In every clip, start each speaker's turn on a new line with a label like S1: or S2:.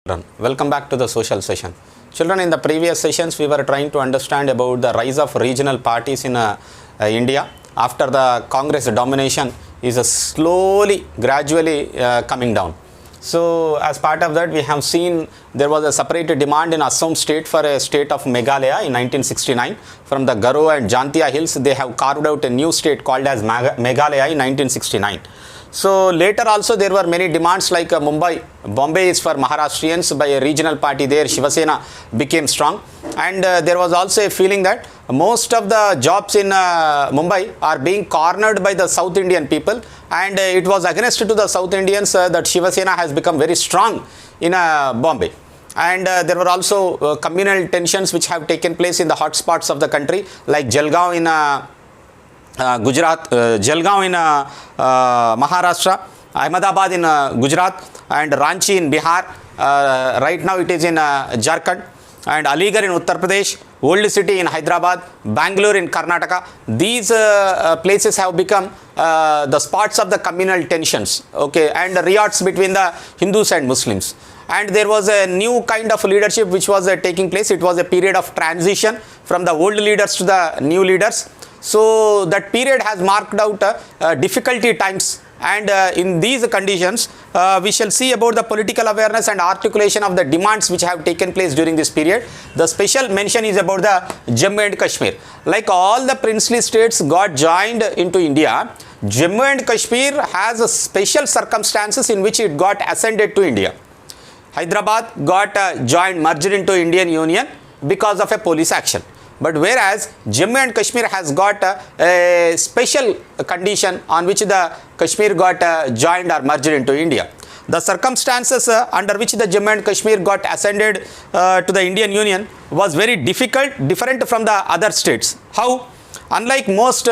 S1: Welcome back to the social session. Children, in the previous sessions we were trying to understand about the rise of regional parties in India after the Congress domination is slowly, gradually coming down. So as part of that we have seen there was a separate demand in Assam state for a state of Meghalaya in 1969. From the Garo and Jantia hills they have carved out a new state called as Meghalaya in 1969. So later also there were many demands like Bombay is for Maharashtrians by a regional party there, Shiva Sena became strong, and there was also a feeling that most of the jobs in Mumbai are being cornered by the South Indian people, and it was against to the South Indians that Shiva Sena has become very strong in Bombay. And there were also communal tensions which have taken place in the hot spots of the country like Jalgaon in Gujarat, Jalgaon in Maharashtra, Ahmedabad in Gujarat, and Ranchi in Bihar. Right now it is in Jharkhand, and Aligarh in Uttar Pradesh, Old City in Hyderabad, Bangalore in Karnataka. These places have become the spots of the communal tensions, okay, and the riots between the Hindus and Muslims. And there was a new kind of leadership which was taking place. It was a period of transition from the old leaders to the new leaders. So that period has marked out difficulty times, and in these conditions we shall see about the political awareness and articulation of the demands which have taken place during this period. The special mention is about the Jammu and Kashmir. Like all the princely states got joined into India, Jammu and Kashmir has a special circumstances in which it got ascended to India. Hyderabad got merged into Indian Union because of a police action. But whereas Jammu and Kashmir has got a special condition on which the Kashmir got joined or merged into India. The circumstances under which the Jammu and Kashmir got ascended to the Indian Union was very different from the other states. How? Unlike most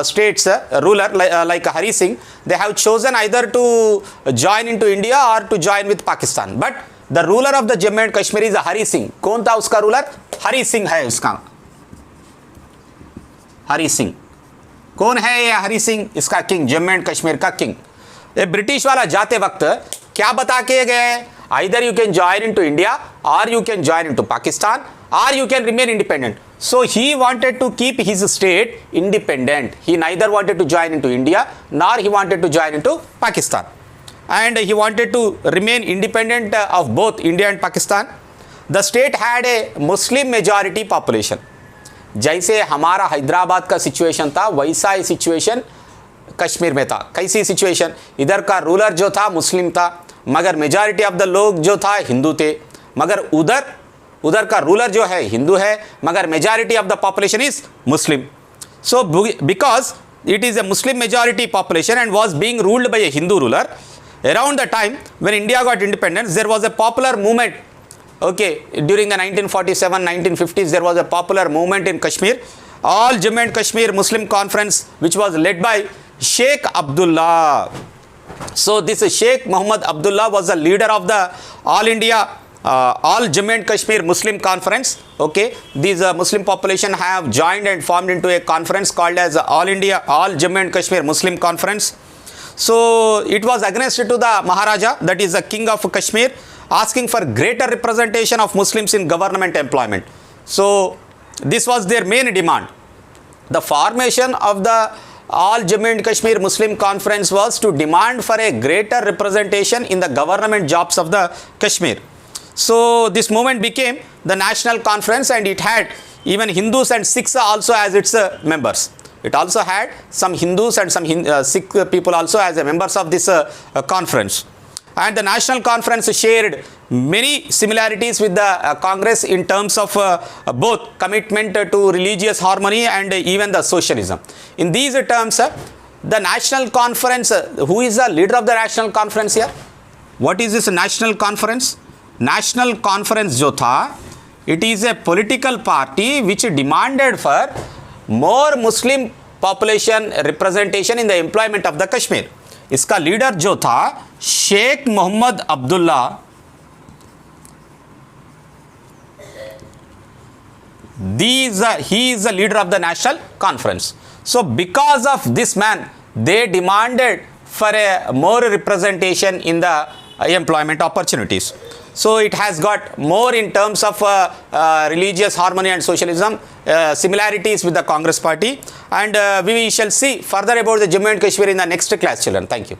S1: states, ruler like Hari Singh, they have chosen either to join into India or to join with Pakistan. But the ruler of the Jammu and Kashmir is Hari Singh. कौन था उसका ruler? Hari Singh है उसका. हरी सिंह कौन है ये? हरी सिंह इसका king, Jammu and Kashmir का किंग. ये ब्रिटिश वाला जाते वक्त क्या बता के गए? Either you can join into India or you can join into Pakistan or you can remain independent. So he wanted to keep his state independent. He neither wanted to join into India nor he wanted to join into Pakistan. And he wanted to remain independent of both India and Pakistan. The state had a Muslim majority population. जैसे हमारा हैदराबाद का situation था वैसा ही situation Kashmir में था. कैसी situation? इधर का रूलर जो था मुस्लिम था, मगर मेजॉरिटी ऑफ द लोग जो था हिंदू थे. मगर उधर का रूलर जो है हिंदू है, मगर majority of the population is Muslim. So because it is a Muslim majority population and was being ruled by a Hindu ruler. Around the time when India got independence, there was a popular movement. Okay, during the 1947, 1950s, there was a popular movement in Kashmir. All Jammu and Kashmir Muslim Conference, which was led by Sheikh Abdullah. So this Sheikh Muhammad Abdullah was the leader of the All India, All Jammu and Kashmir Muslim Conference. Okay, these Muslim population have joined and formed into a conference called as All India, All Jammu and Kashmir Muslim Conference. So it was against to the Maharaja, that is the king of Kashmir, asking for greater representation of Muslims in government employment. So this was their main demand. The formation of the All Jammu and Kashmir Muslim Conference was to demand for a greater representation in the government jobs of the Kashmir. So this movement became the national conference, and it had even Hindus and Sikhs also as its members. It also had some Hindus and some Sikh people also as members of this conference. And the national conference shared many similarities with the Congress in terms of both commitment to religious harmony and even the socialism. In these terms, the national conference, who is the leader of the national conference here? What is this national conference? National conference जो था, it is a political party which demanded for more Muslim population representation in the employment of the Kashmir. इसका leader जो था Sheikh Mohammad Abdullah, he is the leader of the national conference. So because of this man, they demanded for a more representation in the employment opportunities. So it has got more in terms of religious harmony and socialism, similarities with the Congress party, and we shall see further about the Jammu and Kashmir in the next class, children. Thank you.